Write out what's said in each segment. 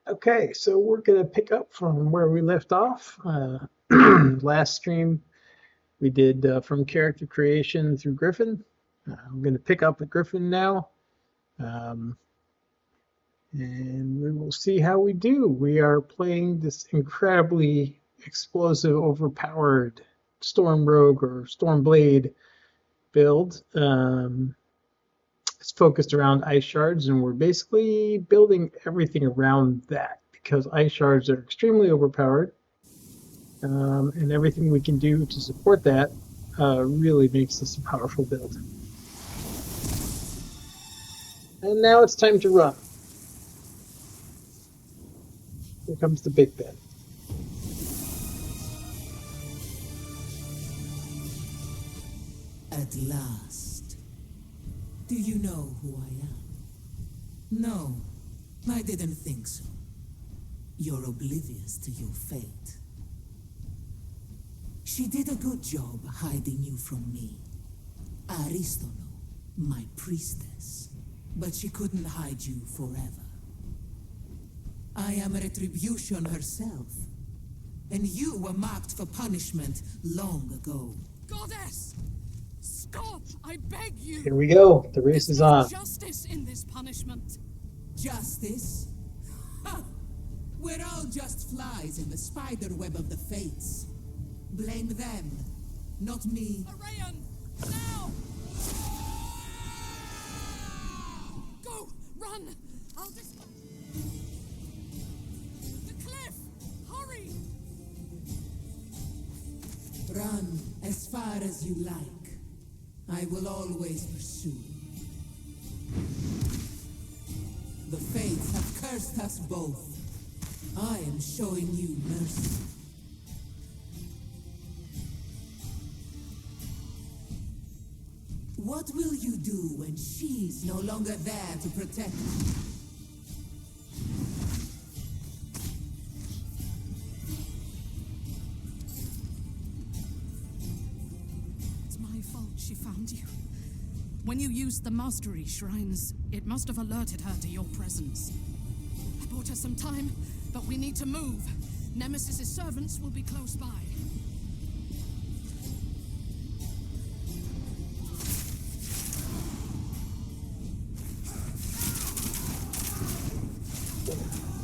Okay, so we're going to pick up from where we left off. Last stream, we did from character creation through Griffin. I'm going to pick up with Griffin now. And we will see how we do. We are playing this incredibly explosive, overpowered Storm Rogue or Storm Blade build. It's focused around ice shards, and we're basically building everything around that because ice shards are extremely overpowered, and everything we can do to support that really makes this a powerful build. And now it's time to run. Here comes the big bad. At last. Do you know who I am? No, I didn't think so. You're oblivious to your fate. She did a good job hiding you from me. Aristono, my priestess. But she couldn't hide you forever. I am Retribution herself. And you were marked for punishment long ago. Goddess! Stop! I beg you! Here we go. The race is on. There's no justice in this punishment. Justice? Ha! We're all just flies in the spider web of the fates. Blame them, not me. Arayan! Now! Go! Run! I'll just... The cliff! Hurry! Run as far as you like. I will always pursue. The fates have cursed us both. I am showing you mercy. What will you do when she's no longer there to protect you? It's my fault she found you. When you used the mastery shrines, it must have alerted her to your presence. I bought her some time, but we need to move. Nemesis's servants will be close by.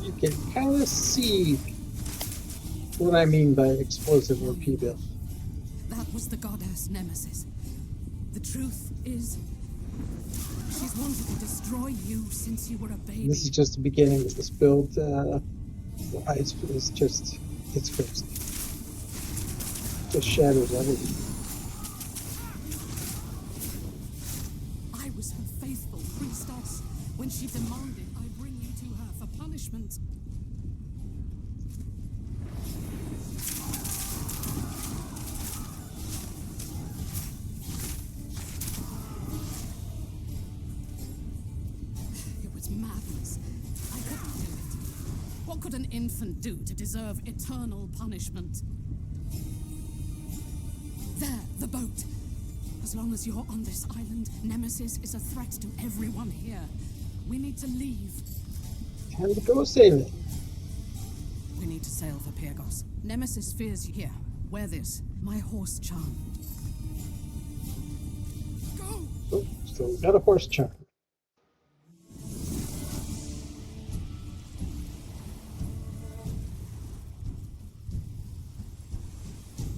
You can kind of see what I mean by explosive OP build. That was the goddess Nemesis. The truth is, she's wanted to destroy you since you were a baby. This is just the beginning of this build. The ice is just, it's crazy. Just shatters everything. I was her faithful priestess when she demanded I bring you to her for punishment. It was madness. I couldn't do it. What could an infant do to deserve eternal punishment? There, the boat. As long as you're on this island, Nemesis is a threat to everyone here. We need to leave. Time to go sailing. We need to sail for Pyrgos. Nemesis fears you here. Wear this. My horse charm. Go! Oh, so we got a horse charm.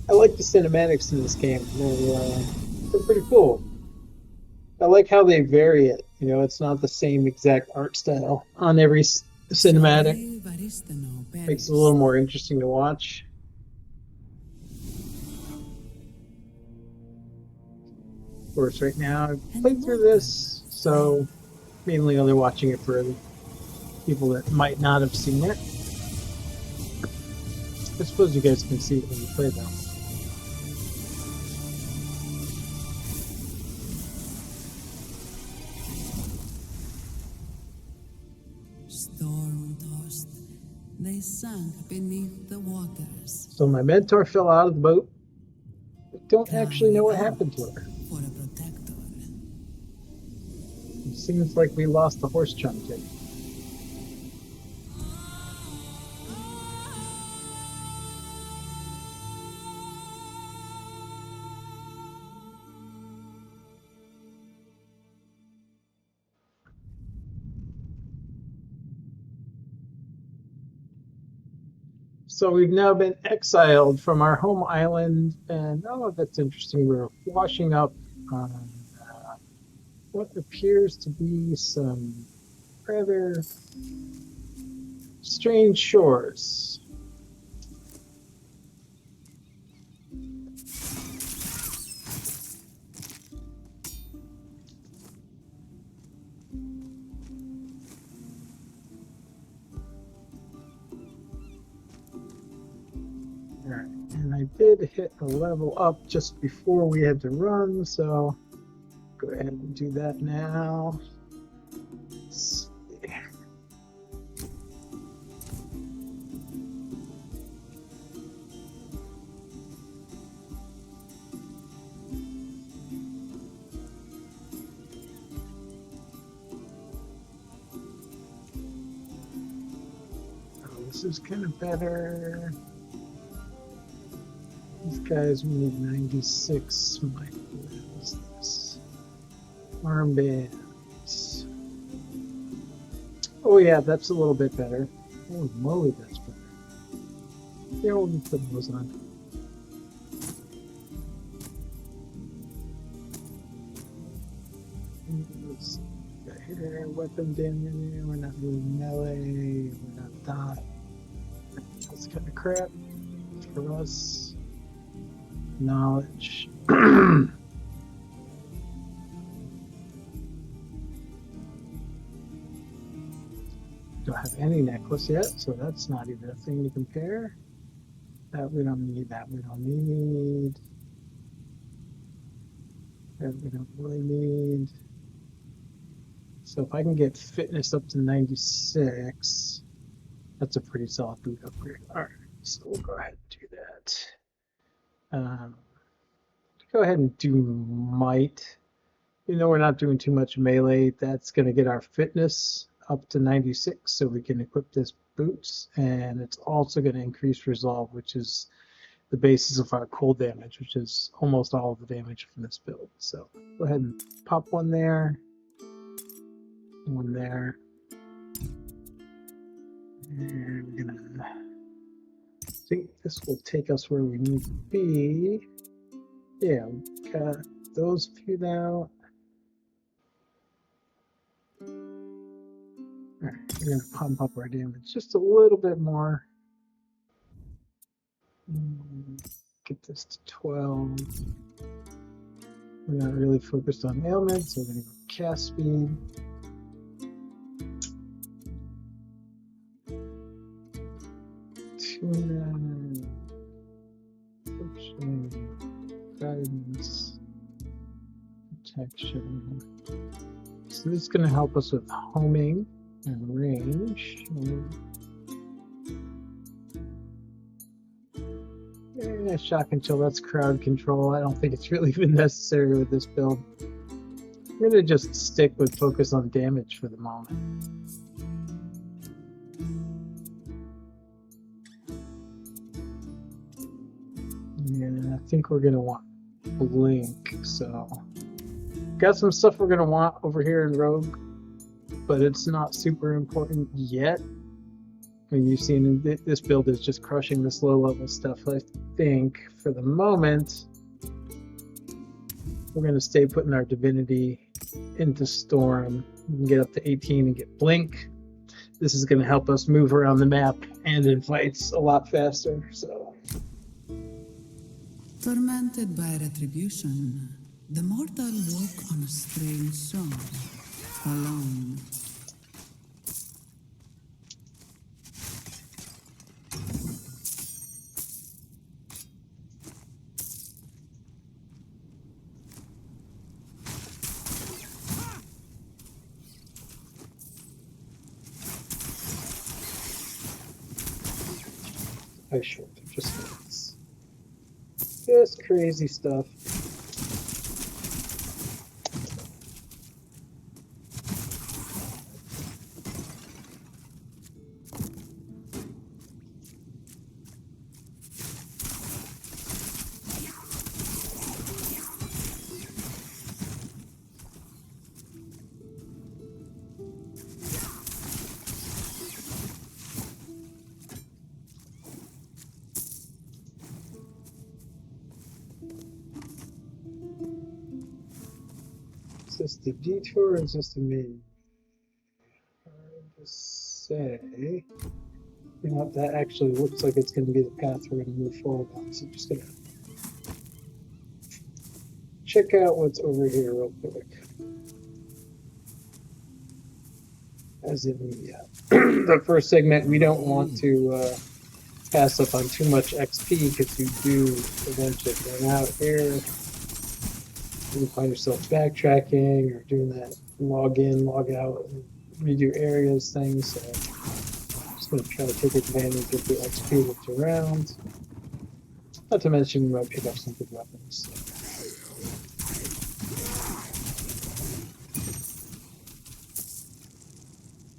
I like the cinematics in this game. They're pretty cool. I like how they vary it. You know, it's not the same exact art style on every cinematic. Makes it a little more interesting to watch. Of course, right now I've played through this, so mainly only watching it for the people that might not have seen it. I suppose you guys can see it when you play though. Storm-tossed, they sank beneath the waters. So my mentor fell out of the boat. I don't actually know what happened to her. For a protector. It seems like we lost the horse chunk. So we've now been exiled from our home island, and oh, that's interesting. We're washing up on what appears to be some rather strange shores. All right, and I did hit a level up just before we had to run, so go ahead and do that now. Let's see. Oh, this is kind of better. These guys, we need 96. My, what is this? Armbands. Oh yeah, that's a little bit better. Holy moly, that's better. Yeah, we'll put those on. Let's got here, weapon damage. We're not doing melee. We're not dot. That's kind of crap for us. Knowledge. Don't have any necklace yet, so that's not even a thing to compare. That we don't need, that we don't need. That we don't really need. So if I can get fitness up to 96, that's a pretty solid boot upgrade. Alright, so we'll go ahead and do that. Go ahead and do might. You know, we're not doing too much melee. That's going to get our fitness up to 96 so we can equip this boots, and it's also going to increase resolve, which is the basis of our cold damage, which is almost all of the damage from this build. So go ahead and pop one there, one there, and we're gonna think this will take us where we need to be. Yeah, we got those few out. All right, we're gonna pump up our damage just a little bit more. Get this to 12. We're not really focused on ailments, so we're gonna go cast speed. Tuna, guidance, protection. So this is going to help us with homing and range. Yeah, shock and chill, that's crowd control. I don't think it's really even necessary with this build. I'm going to just stick with focus on damage for the moment. And I think we're going to want blink, so got some stuff we're going to want over here in Rogue, but it's not super important yet. I mean, you've seen this build is just crushing this low level stuff. I think for the moment we're going to stay putting our divinity into Storm. We can get up to 18 and get blink. This is going to help us move around the map and in fights a lot faster. So tormented by retribution, the mortal woke on a strange song, alone. I sure they're just crazy stuff. Is this the detour or is this the main? Hard to say. You know what? That actually looks like it's going to be the path we're going to move forward on. So I'm just going to check out what's over here real quick. As in the first segment, we don't want to pass up on too much XP because you do eventually run out here. You find yourself backtracking or doing that log in, log out, and redo areas thing. So I'm just going to try to take advantage of the XP that's around. Not to mention you might pick up some good weapons.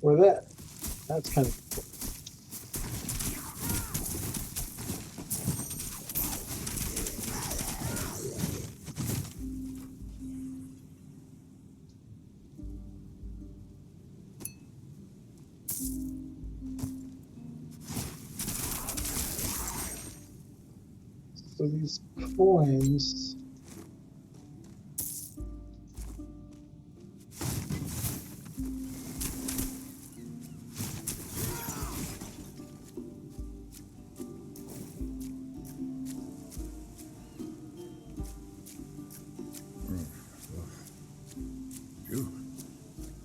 Or that. That's kind of cool. So these coins.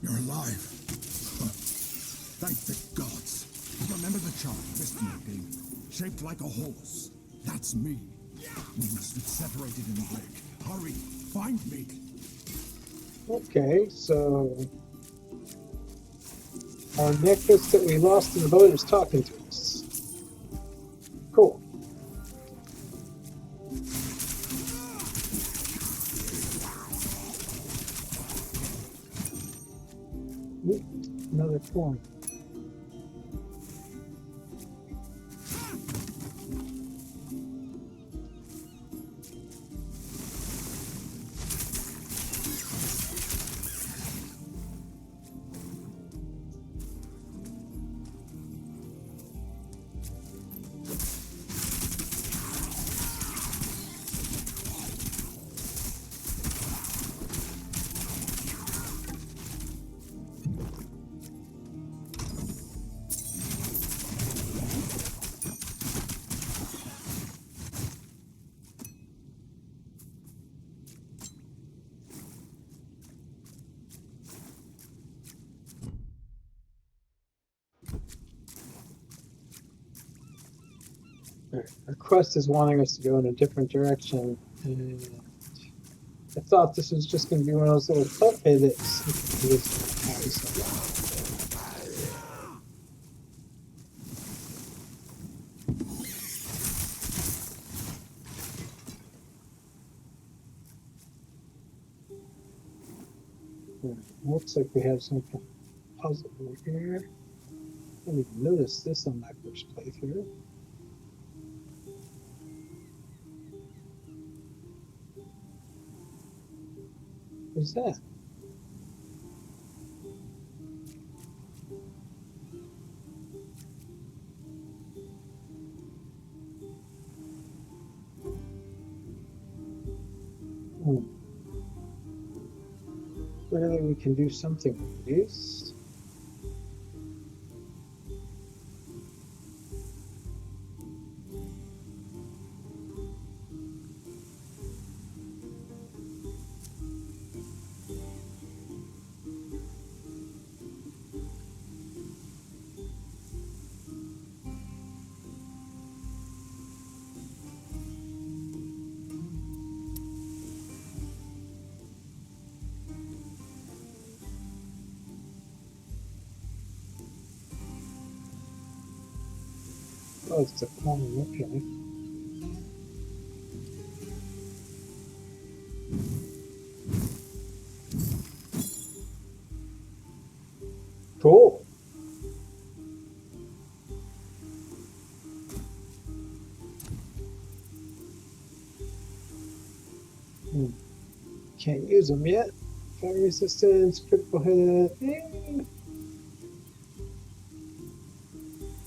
You're alive. Thank the gods. Remember the child Misty gave you? Shaped like a horse. That's me. We must have separated in the lake. Hurry, find me. Okay, so our necklace that we lost in the boat is talking to us. Cool. Oop, another coin. Our quest is wanting us to go in a different direction, and I thought this was just going to be one of those little putt edits. Looks like we have some kind of puzzle over here. I didn't even notice this on my first playthrough. What's that? Hmm. Clearly we can do something with these. Oh, it's a coin, okay. Cool. Can't use them yet. Fire resistance, critical hit.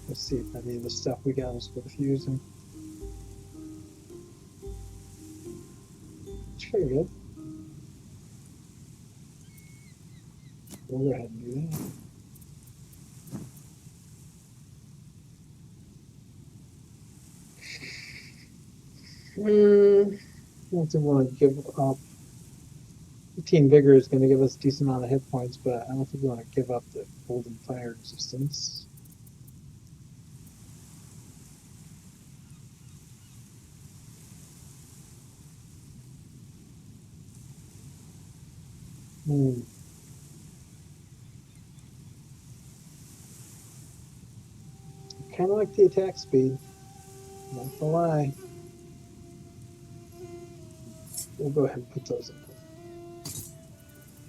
Let's see if any of the stuff we got is worth using. It's pretty good. We'll go ahead and do that. I don't think we want to give up. 15 Vigor is going to give us a decent amount of hit points, but I don't think we want to give up the Golden Fire resistance. Kind of like the attack speed, not gonna lie. We'll go ahead and put those in.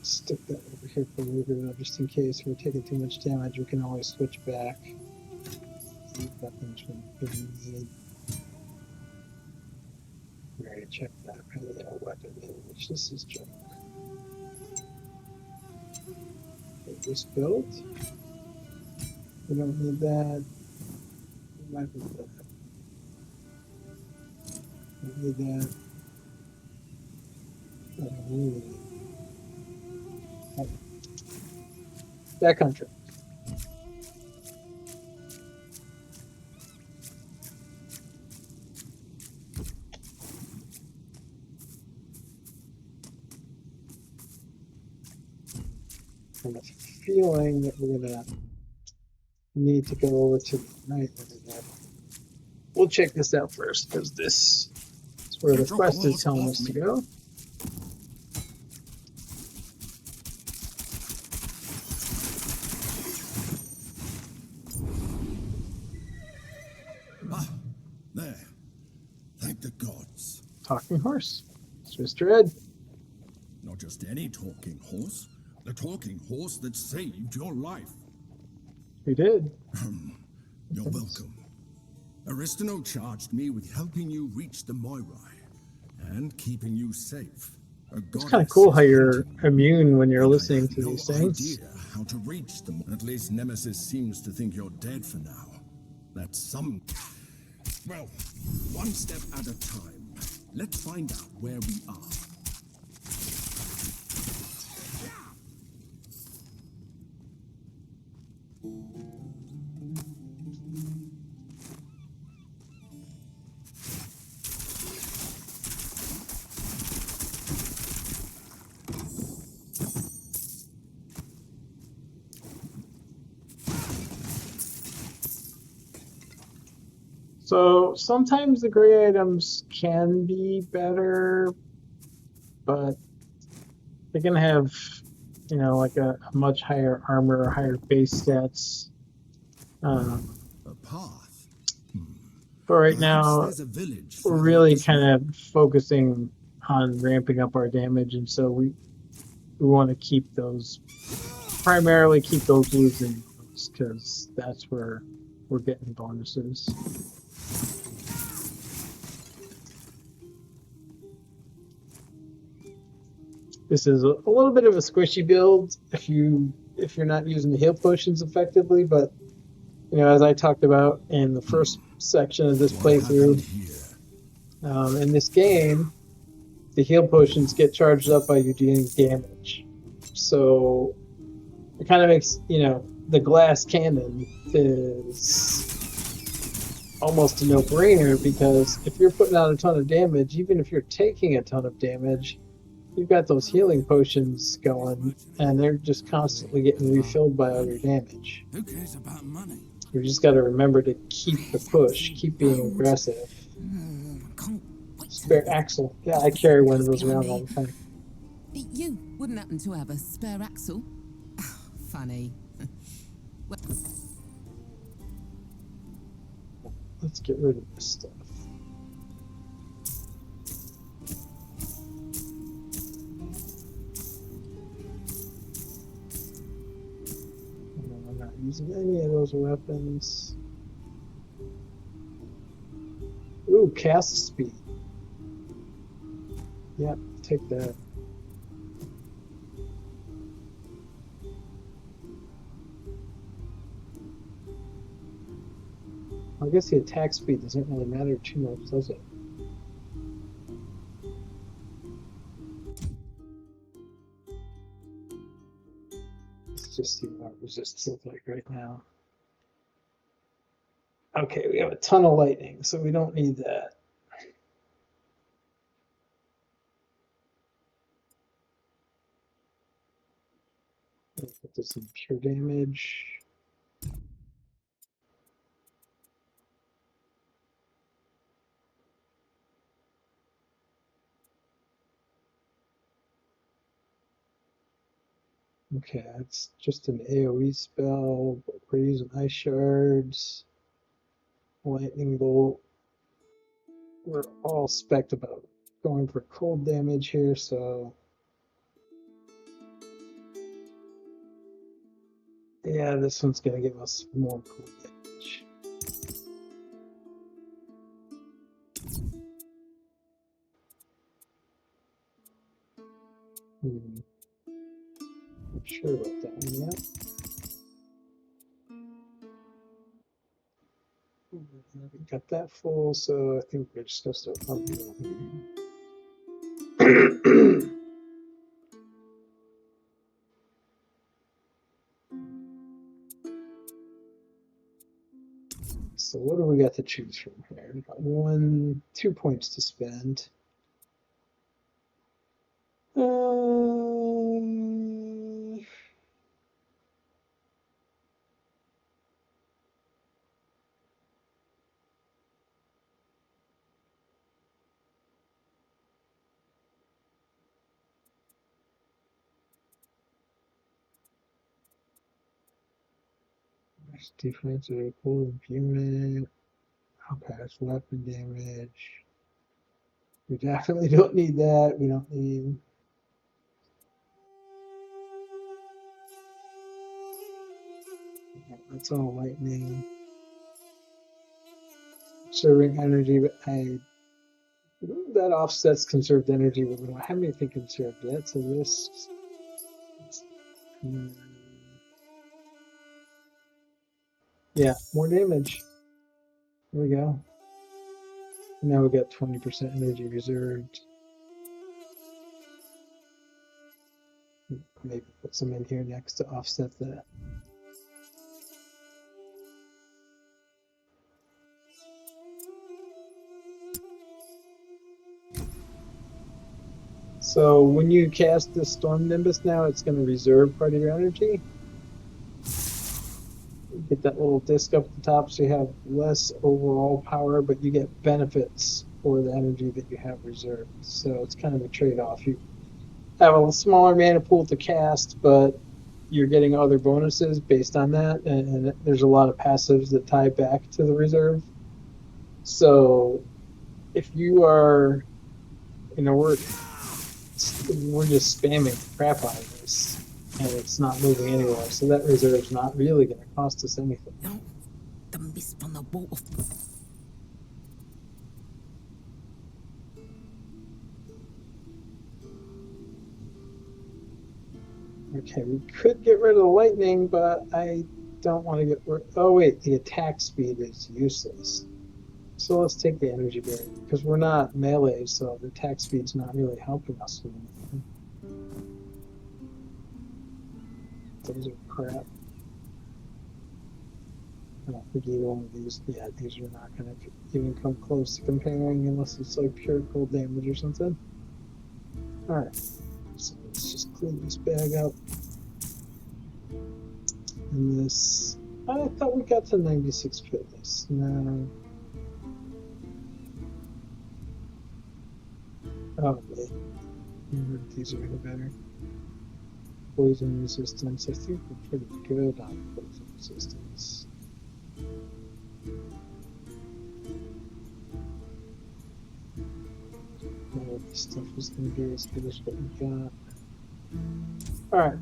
Stick that over here for Luger, though, just in case we're taking too much damage. We can always switch back. Weapons from need. We already checked that. Really, our weapon damage. This is junk. This build. We don't need that. We might need that. We need that. I don't need it. That country. I have a feeling that we're gonna need to go over to the right. We'll check this out first because this is where the quest is telling us to go. There. Thank the gods. Talking horse. It's Mr. Ed. Not just any talking horse. The talking horse that saved your life. We did. You're welcome. Aristino charged me with helping you reach the Moirai and keeping you safe. It's kind of cool how you're immune when you're listening to these things. Idea how to reach them. At least Nemesis seems to think you're dead for now. That's some... Well, one step at a time. Let's find out where we are. So sometimes the gray items can be better, but they can have, you know, like a much higher armor or higher base stats. A path. But right Perhaps now, there's a village we're further really up this kind road. of focusing on ramping up our damage, and so we want to keep those, primarily keep those losing because that's where we're getting bonuses. This is a little bit of a squishy build if you're not using the heal potions effectively, but you know, as I talked about in the first section of this What happened playthrough, here? in this game, the heal potions get charged up by you dealing damage. So it kind of makes, you know, the glass cannon is almost a no-brainer because if you're putting out a ton of damage, even if you're taking a ton of damage, you've got those healing potions going, and they're just constantly getting refilled by all your damage. Who cares about money? You just got to remember to keep the push, keep being aggressive. Can't wait to Spare axle. Yeah, I carry one of those around all the time. You wouldn't happen to have a spare axle? Funny. Well, Let's get rid of this stuff. I'm not using any of those weapons. Ooh, cast speed. Yep, take that. I guess the attack speed doesn't really matter too much, does it? just see what resists look like right now. Okay, we have a ton of lightning, so we don't need that. Put this in pure damage. Okay, that's just an AoE spell, but we're using ice shards, lightning bolt. We're all spec'd about going for cold damage here, so yeah, this one's gonna give us more cold damage. Not sure about that one yet. Haven't got that full, so I think we're just gonna start pumping. So what do we got to choose from here? We've got 2 points to spend. Defense or cool imbuement. Okay, it's weapon damage. We definitely don't need that. We don't need. That's all lightning. Conserving energy, but that offsets conserved energy, but we don't have anything conserved yet, so this. Yeah, more damage. There we go. Now we got 20% energy reserved. Maybe put some in here next to offset that. So when you cast the Storm Nimbus now, it's going to reserve part of your energy. You get that little disc up the top, so you have less overall power, but you get benefits for the energy that you have reserved. So it's kind of a trade-off. You have a smaller mana pool to cast, but you're getting other bonuses based on that, and there's a lot of passives that tie back to the reserve. So if you are, we're just spamming the crap out of this, and it's not moving anywhere. So that reserve's not really going to cost us anything. No, the mist on the wall of. Okay, we could get rid of the lightning, but I don't want to get rid. Oh wait, the attack speed is useless. So let's take the energy barrier because we're not melee, so the attack speed's not really helping us with anything. Those are crap. I don't think either one of these. Yeah, these are not going to even come close to comparing unless it's like pure cold damage or something. All right, so let's just clean this bag up. And this, I thought we got to 96 fitness. No. Oh, wait. These are even better. Poison resistance. I think we're pretty good on poison resistance. No, this stuff is going to be as good as what we got. Alright.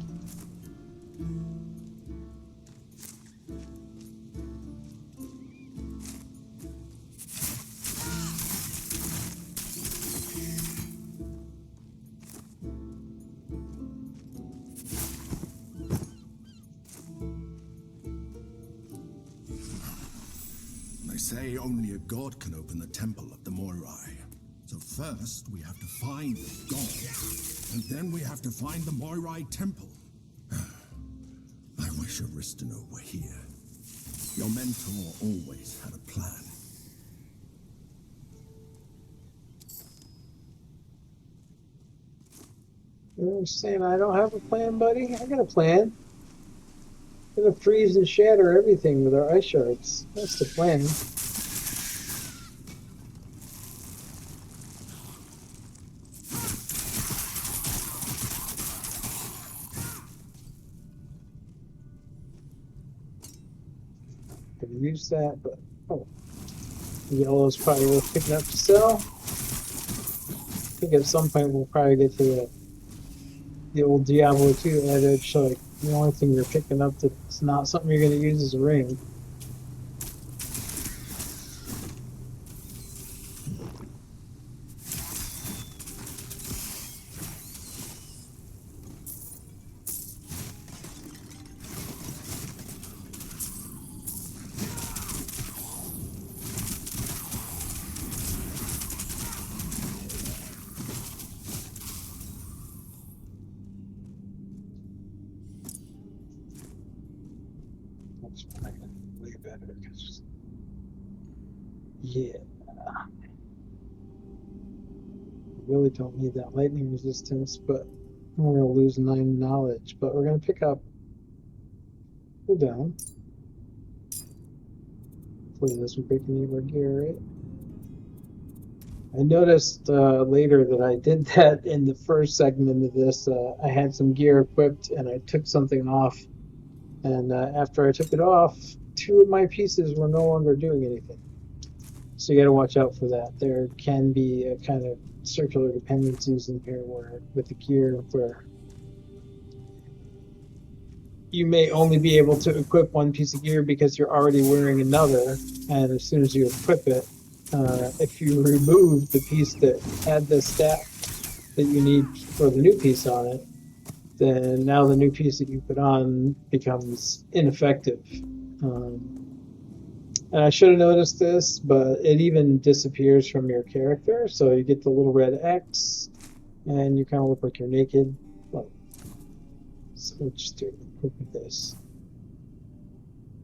They say only a god can open the temple of the Moirai. So first we have to find the god, and then we have to find the Moirai temple. wish Aristino were here. Your mentor always had a plan. You're saying I don't have a plan, buddy? I got a plan. We're gonna freeze and shatter everything with our ice shards. That's the plan. Could use that, but oh, yellow's probably worth picking up to sell. I think at some point we'll probably get to the old Diablo 2 adage, like the only thing you're picking up that's not something you're gonna use is a ring. That's probably gonna be way better. Yeah. Really don't need that lightning resistance, but we're going to lose 9 knowledge. But we're going to pick up cooldown. Hopefully it doesn't break any of our gear, right? I noticed later that I did that in the first segment of this. I had some gear equipped and I took something off. And after I took it off, 2 of my pieces were no longer doing anything. So you got to watch out for that. There can be a kind of circular dependencies in here where with the gear where you may only be able to equip one piece of gear because you're already wearing another, and as soon as you equip it, if you remove the piece that had the stat that you need for the new piece on it, then now the new piece that you put on becomes ineffective. And I should have noticed this, but it even disappears from your character, so you get the little red X, and you kind of look like you're naked. Well, so let's just do equip this.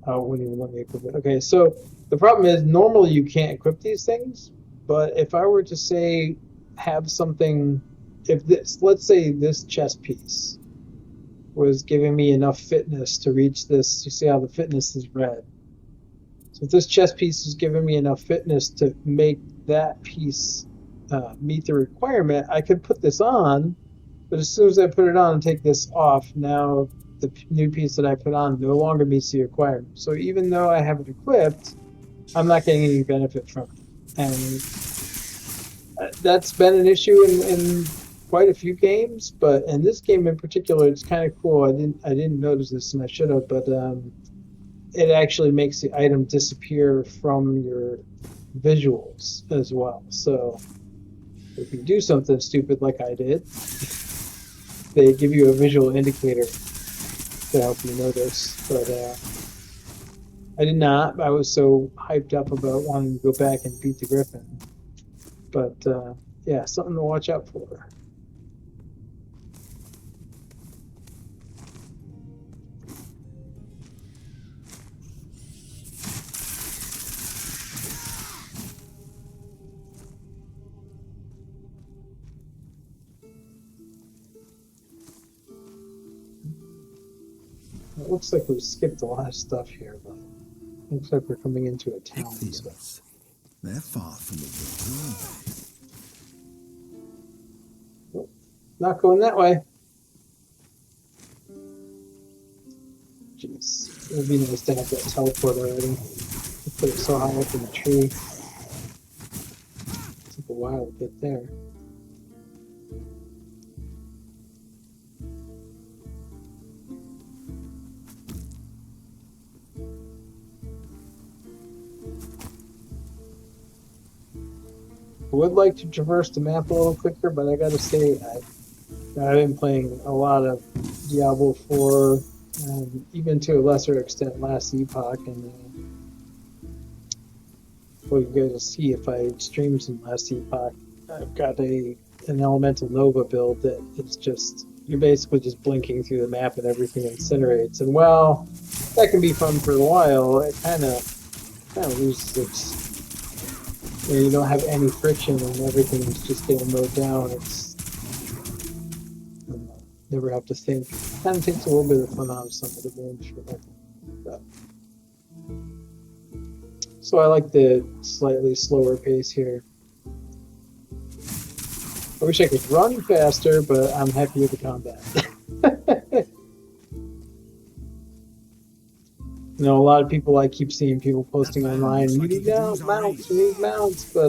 Oh, it wouldn't even let me equip it. Okay, so the problem is normally you can't equip these things, but if I were to say have something, if this, let's say this chest piece was giving me enough fitness to reach this, you see how the fitness is red. So if this chest piece is giving me enough fitness to make that piece meet the requirement, I could put this on, but as soon as I put it on and take this off, now the new piece that I put on no longer meets the requirement. So even though I have it equipped, I'm not getting any benefit from it. And that's been an issue in quite a few games, but in this game in particular, it's kind of cool. I didn't notice this, and I should have, but it actually makes the item disappear from your visuals as well. So if you do something stupid like I did, they give you a visual indicator to help you notice. But I did not. I was so hyped up about wanting to go back and beat the Griffin. But yeah, something to watch out for. It looks like we've skipped a lot of stuff here, but it looks like we're coming into a town. Ichthyos. They're far from the water, aren't they? Not going that way. Jeez. It would be nice to have that teleport already. Put it so high up in the tree. It took a while to get there. I would like to traverse the map a little quicker, but I gotta say, I've been playing a lot of Diablo 4, and even to a lesser extent Last Epoch, and well, you guys will see if I stream some Last Epoch. I've got an Elemental Nova build that is just you're basically just blinking through the map and everything incinerates. And while that can be fun for a while, it kind of loses its. You don't have any friction and everything's just getting mowed down. It's never have to think. Kind of takes a little bit of fun out of some of the games for that. But, so I like the slightly slower pace here. I wish I could run faster, but I'm happy with the combat. You know, a lot of people, I keep seeing people posting online, we need mounts, we need mounts, but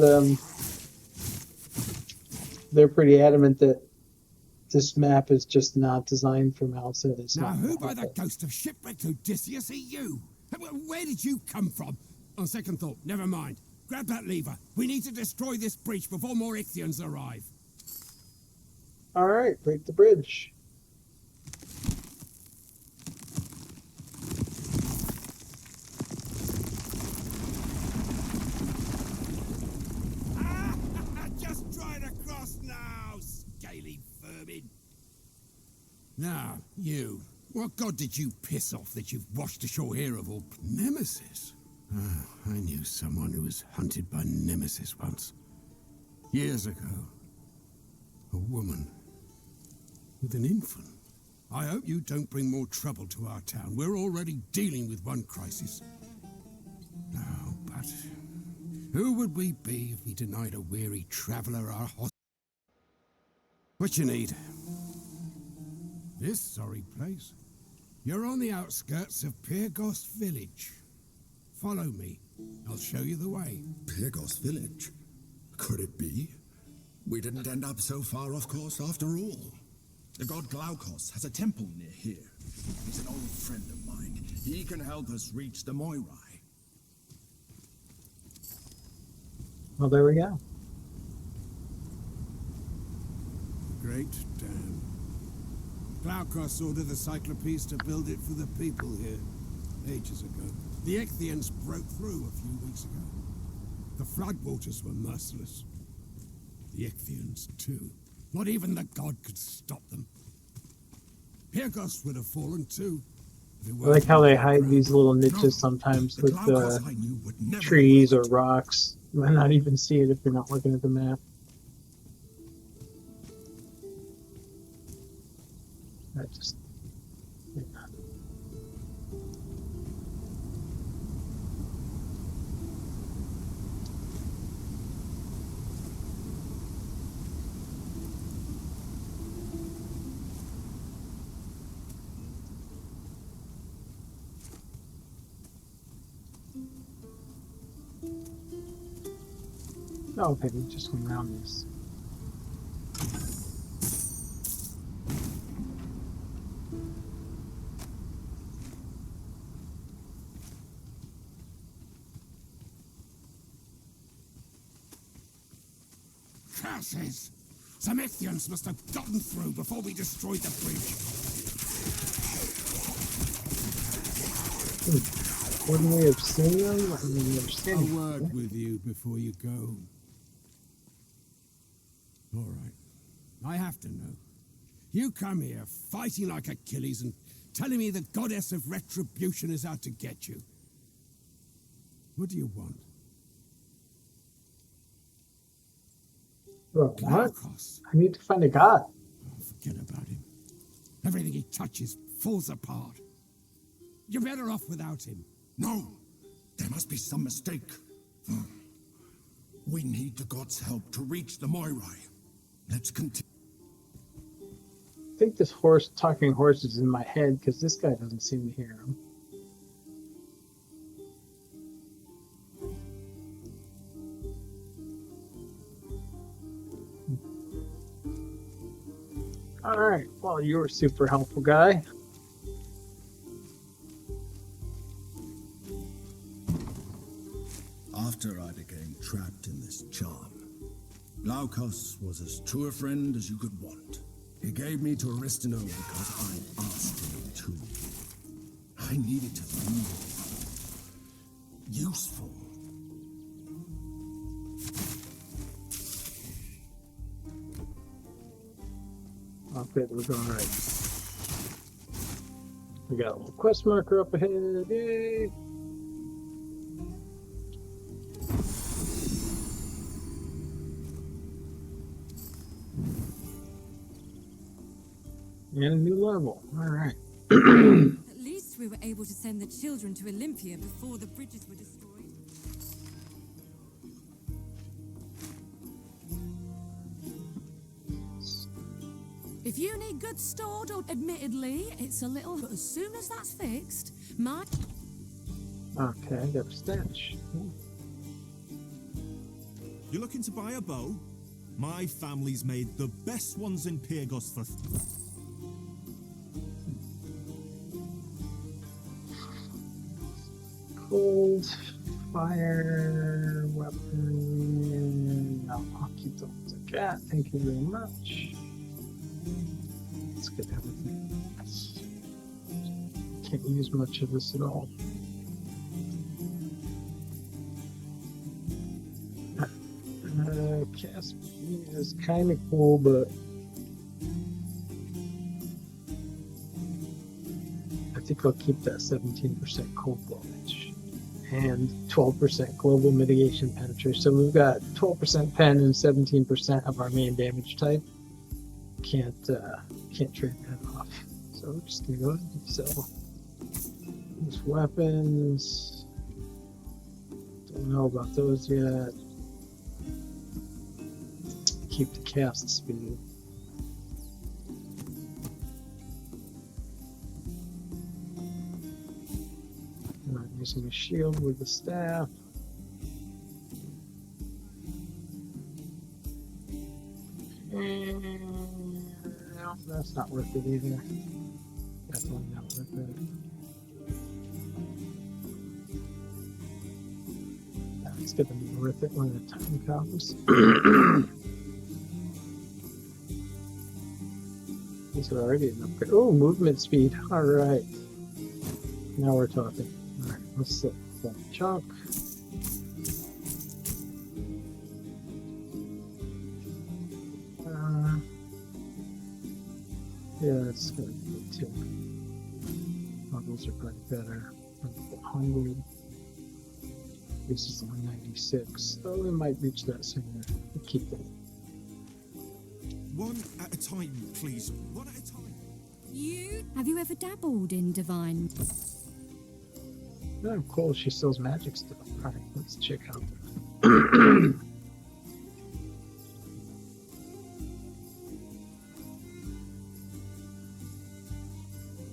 they're pretty adamant that this map is just not designed for mounts. And it's Now, not who by the ghost of shipwrecked Odysseus are you? Where did you come from? On second thought, never mind. Grab that lever. We need to destroy this breach before more Ichthians arrive. All right, break the bridge. Just try to cross now, scaly vermin. Now, you. What god did you piss off that you've washed ashore here of all... Nemesis? Ah, I knew someone who was hunted by Nemesis once. Years ago. A woman. With an infant. I hope you don't bring more trouble to our town. We're already dealing with one crisis. No, but... who would we be if we denied a weary traveler our what you need? This sorry place. You're on the outskirts of Pyrgos village. Follow me. I'll show you the way. Pyrgos village? Could it be? We didn't end up so far off course after all. The god Glaukos has a temple near here. He's an old friend of mine. He can help us reach the Moirai. Well, there we go. Great dam. Glaukos ordered the Cyclopes to build it for the people here, ages ago. The Ichthians broke through a few weeks ago. The floodwaters were merciless. The Ichthians, too. Not even the god could stop them. Pyrgos would have fallen, too. I like how they hide these little niches sometimes with trees or rocks. You might not even see it if you're not looking at the map. I just... yeah. Oh, okay, we just went around this. Curses! Some Ichthians must have gotten through before we destroyed the bridge. Wouldn't we have seen them? I mean, we've seen A them. word with you before you go. All right. I have to know. You come here fighting like Achilles and telling me the goddess of retribution is out to get you. What do you want? Well, what? Glaukos. I need to find a god. Oh, forget about him. Everything he touches falls apart. You're better off without him. No! There must be some mistake. We need the god's help to reach the Moirai. Let's continue. I think this talking horse is in my head because this guy doesn't seem to hear him. All right. Well, you were a super helpful guy. After I became trapped in this charm, Glaukos was as true a friend as you could want. He gave me to Aristino because I asked him to. I needed to feel useful. Oh, good, we're going right. We got a little quest marker up ahead. Yay! And a new level. All right. At least we were able to send the children to Olympia before the bridges were destroyed. If you need goods stored, or admittedly, it's a little. But as soon as that's fixed, my. Okay, I got a stash. You're looking to buy a bow? My family's made the best ones in Pyrgos for... Cold fire weapon. No, I'll keep the ones I got. Thank you very much. Let's get everything. Can't use much of this at all. Cast is kind of cool, but I think I'll keep that 17% cold damage and 12% global mitigation penetration. So we've got 12% pen and 17% of our main damage type. Can't trade that off. So we're just gonna go ahead and sell these weapons. Don't know about those yet. Keep the cast speed. I'm using a shield with the staff. And no, that's not worth it either. Definitely not worth it. It's gonna be worth it when the time comes. These are already an upgrade. Oh, movement speed. All right. Now we're talking. All right, let's set that chunk. Yeah, that's going to be good too. Oh, those are probably better. 100. This is 196. Oh, we might reach that sooner. We'll keep that. One at a time, please. One at a time. Have you ever dabbled in divine? Oh, cool. She sells magic stuff. All right, let's check out that.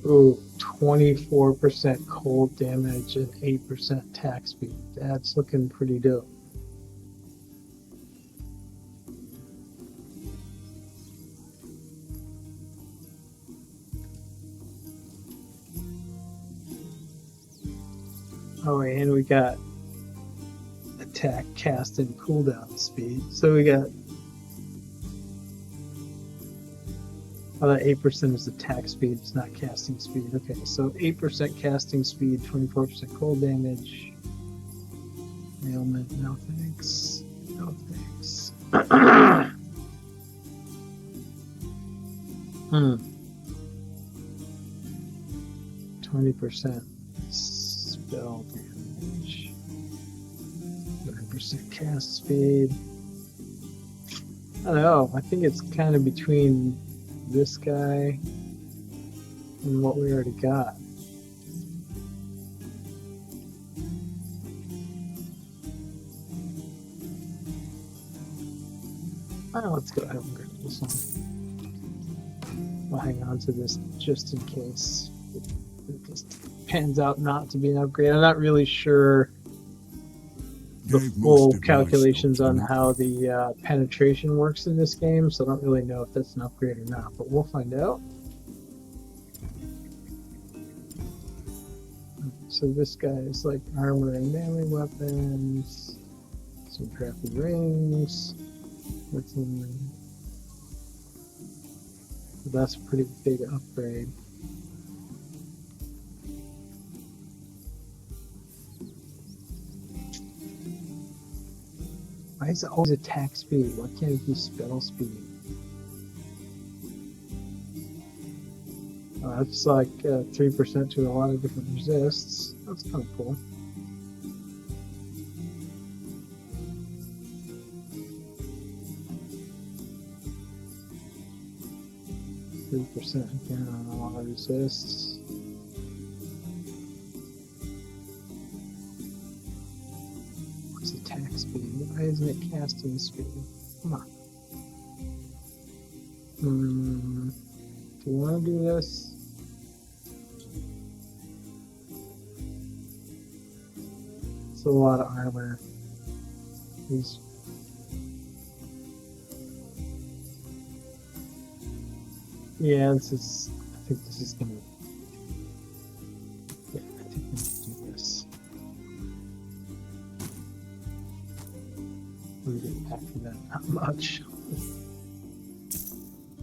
Ooh, 24% cold damage and 8% attack speed. That's looking pretty dope. Oh, and we got attack, cast, and cooldown speed. So we got. Oh, that 8% is attack speed, it's not casting speed. Okay, so 8% casting speed, 24% cold damage. Ailment, no thanks. No thanks. 20% spell damage. 9% cast speed. I don't know, I think it's kind of between this guy and what we already got. Oh, let's go ahead and grab this one. I'll hang on to this just in case it just pans out not to be an upgrade. I'm not really sure the Gave full most of my calculations stuff on to- how the penetration works in this game, so I don't really know if that's an upgrade or not, but we'll find out. So this guy is like armor and melee weapons, some crappy rings. That's a pretty big upgrade. Why is it always attack speed? Why can't it be spell speed? That's like 3% to a lot of different resists. That's kind of cool. %, again on a lot of resists. What's attack speed? Why isn't it casting speed? Come on. Do you want to do this? It's a lot of armor. These. Yeah, this is. I think this is gonna. Yeah, I think we need to do this. We're getting back to that not much.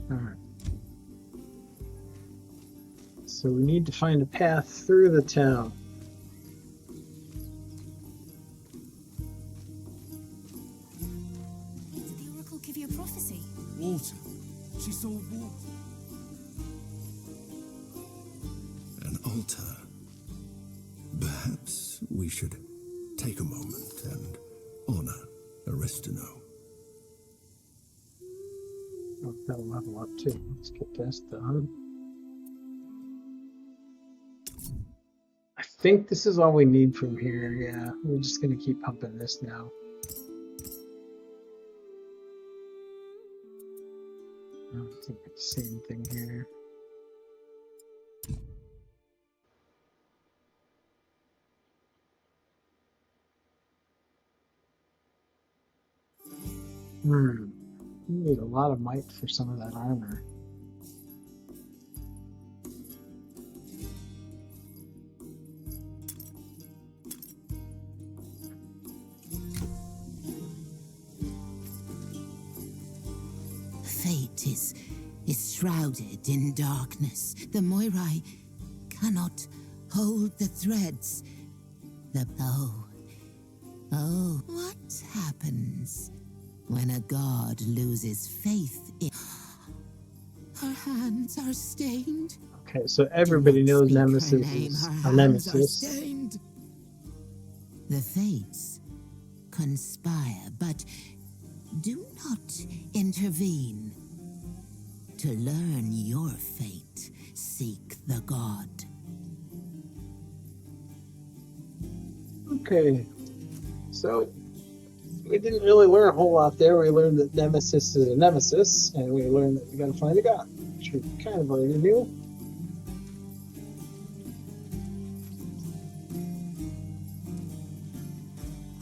Alright. So we need to find a path through the town. Did the oracle give you a prophecy? Water. She saw water. An altar. Perhaps we should take a moment and honor Aristino. Oh, that'll level up too. Let's get this done. I think this is all we need from here. Yeah, we're just gonna keep pumping this now. I think it's the same thing here. We need a lot of might for some of that armor. Fate is shrouded in darkness. The Moirai cannot hold the threads. Oh, what happens when a god loses faith in... Her hands are stained. Okay, so everybody knows Speak her Nemesis name, is her a hands are nemesis. stained. The fates conspire, but do not intervene. To learn your fate, seek the god. Okay, so we didn't really learn a whole lot there. We learned that Nemesis is a nemesis, and we learned that we gotta find a god, which we kind of already knew.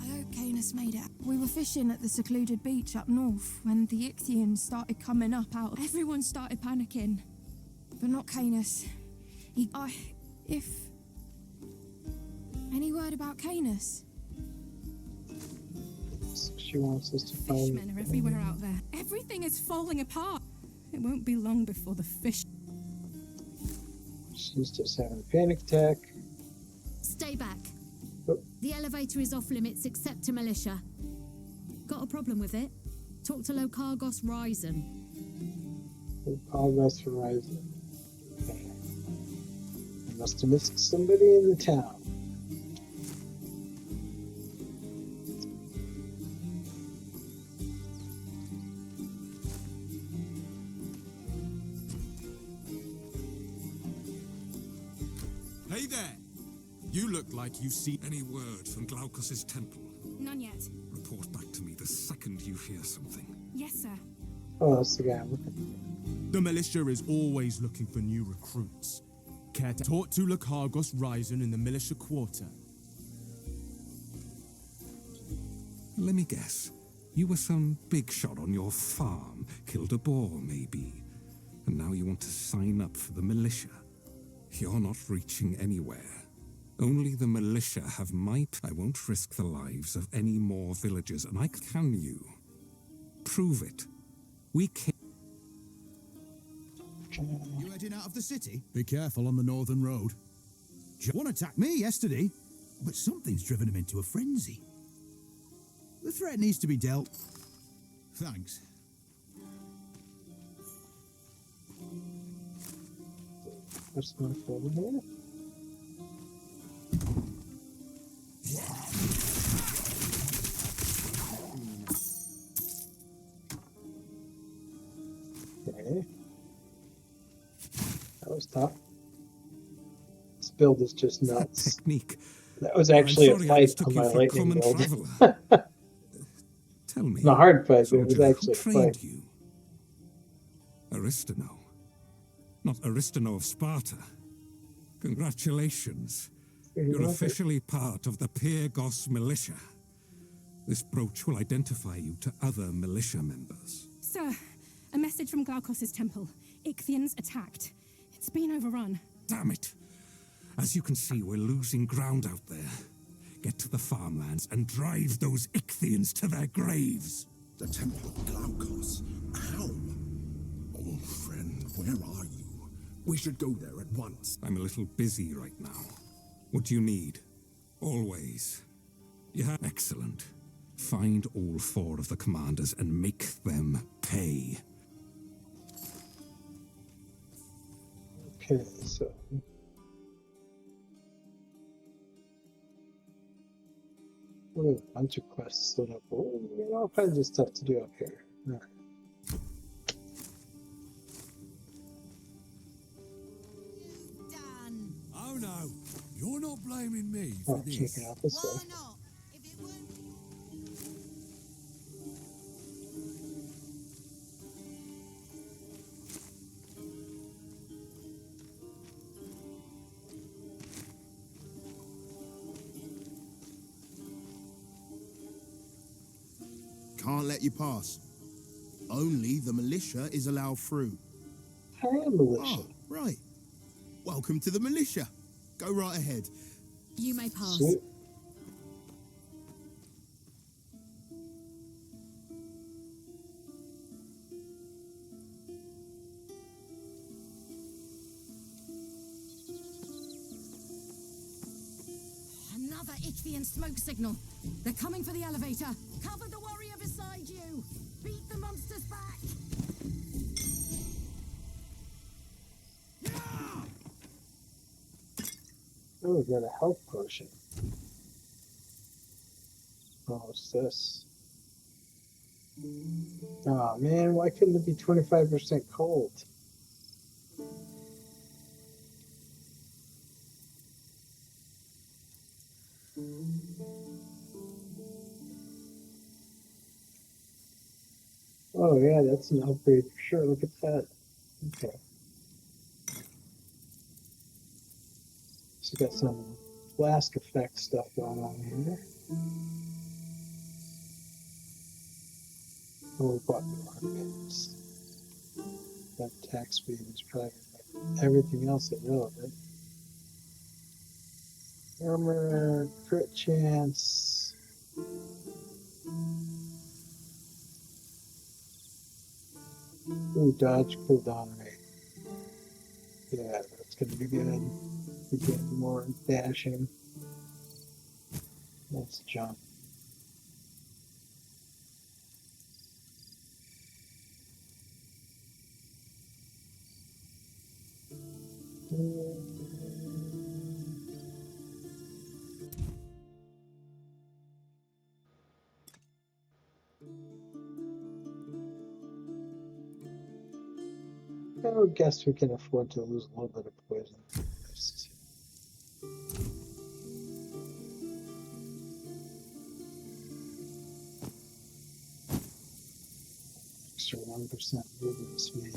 I hope Canis made it. We were fishing at the secluded beach up north when the Ichthians started coming up out. Everyone started panicking. But not Canis. If... Any word about Canis? She wants us to find. Fishmen are everywhere out there. Everything is falling apart. It won't be long before the fish... She's just having a panic attack. Stay back. Oh. The elevator is off limits except to militia. Got a problem with it? Talk to Locargos Ryzen. Progress Horizon. Okay. I must have missed somebody in the town. Hey there! You look like you see... Any word from Glaukos' temple? None yet. Report back to me the second you hear something. Yes, sir. Oh, that's the guy I'm looking for. The militia is always looking for new recruits. Care to talk to Locargos Ryzen in the militia quarter? Let me guess. You were some big shot on your farm, killed a boar maybe, and now you want to sign up for the militia. You're not reaching anywhere. Only the militia have might. I won't risk the lives of any more villagers, and can you? Prove it. We can. You heading out of the city? Be careful on the northern road. One attacked me yesterday, but something's driven him into a frenzy. The threat needs to be dealt. Thanks. What's my over here? Okay. That was tough. This build is just nuts. Technique. That was I'm actually a sorry I fight mistook on you my for a lightning common build. traveler. Tell me, Not a hard fight, but it was soldier, who actually a trained fight. you? Aristano. Not Aristano of Sparta. Congratulations. You're officially part of the Pyrgos militia. This brooch will identify you to other militia members. Sir, a message from Glaukos' temple. Ichthyans attacked. It's been overrun. Damn it! As you can see, we're losing ground out there. Get to the farmlands and drive those Ichthyans to their graves. The Temple of Glaukos. How? Old friend, where are you? We should go there at once. I'm a little busy right now. What do you need? Always. Yeah, excellent. Find all 4 of the commanders and make them pay. Okay, so we have a bunch of quests set up. Oh, we got all kinds of stuff to do up here. All right. Done. Oh no, you're not blaming me Oh, check it out this way. Why not? If it weren't Can't let you pass. Only the militia is allowed through. I am militia. Oh, right. Welcome to the militia. Go right ahead. You may pass. Sweet. Another Ichthyan smoke signal. They're coming for the elevator. Cover the warrior beside you. Beat the monsters back. Oh, we got a health potion. Oh, what's this? Oh man, why couldn't it be 25% cold? Oh yeah, that's an upgrade for sure. Look at that. Okay. So we got some flask effect stuff going on here. Oh, we bought the armpits. That attack speed is probably like everything else irrelevant. Armor, crit chance. Ooh, dodge cooldown rate. Yeah, that's gonna be good. We get more dashing. Let's jump. I guess we can afford to lose a little bit of poison. Extra 1% movement speed.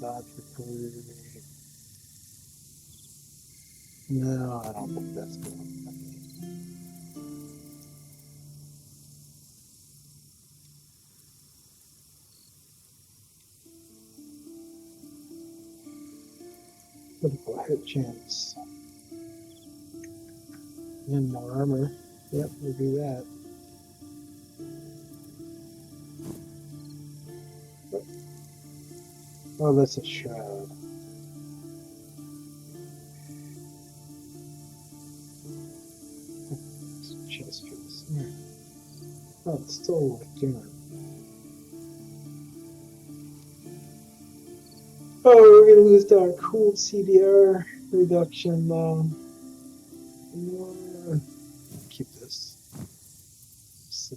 Dodge recovery. No, I don't think that's going to happen. Critical hit chance. And more armor. Yep, we'll do that. Oh, that's a shroud. chest piece. Yeah. Oh, it's still doing. Oh, we're gonna lose our cool CDR reduction though. Keep this. So.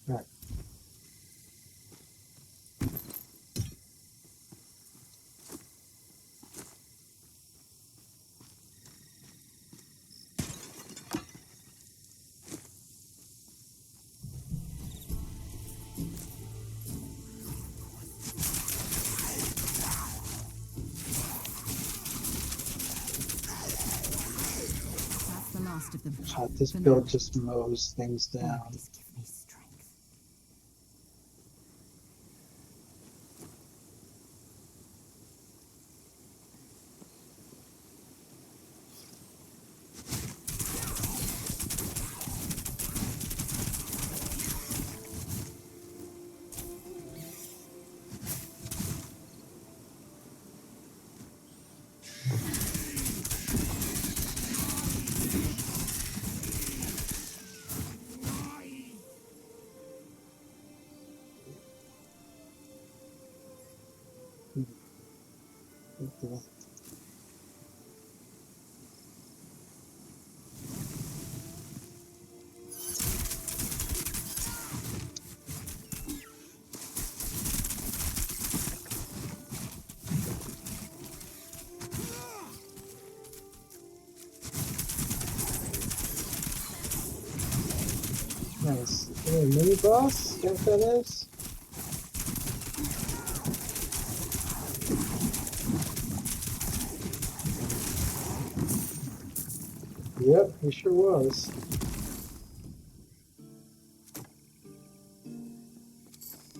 Right. That's the last of them. God, this For build now. just mows things down. Just give me strength. Nice. Hey, mini boss? You know what that is? Yep, he sure was.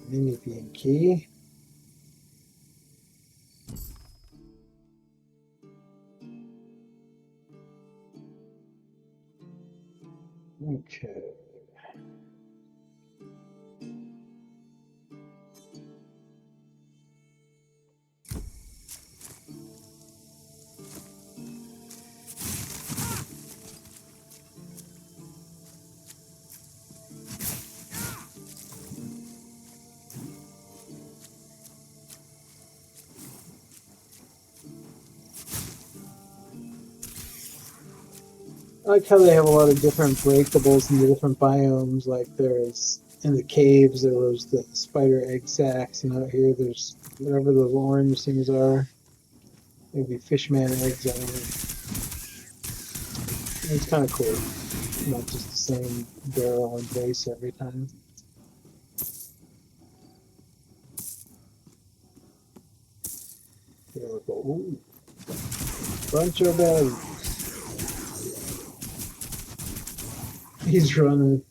Mini being key. Okay. I like how they have a lot of different breakables in the different biomes. Like there's in the caves, there was the spider egg sacs, and out here there's whatever those orange things are. Maybe fishman eggs. I don't know. It's kind of cool. Not just the same barrel and base every time. Here we go. Ooh. Bunch of belly. He's running.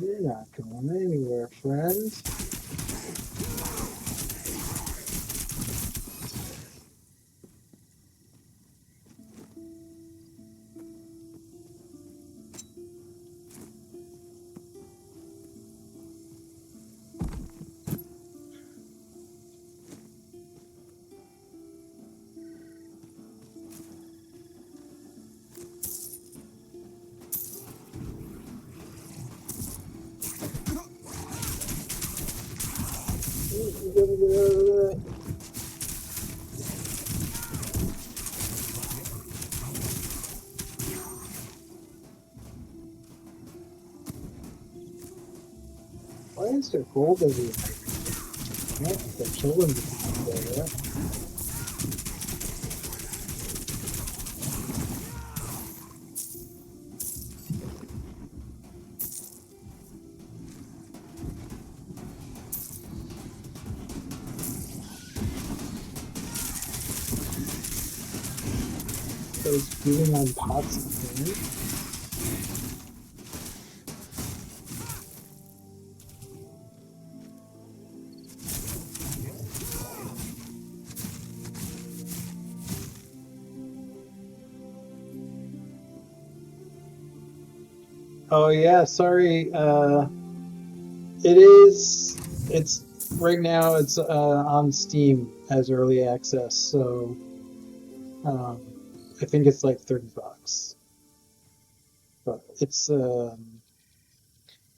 You're not going anywhere, friend. You gotta get out of that. Why is there gold everywhere? I don't think I killed him there. I was beating on pots and things. Oh yeah, sorry. It is. It's right now. It's on Steam as early access, so um, I think it's like $30. But it's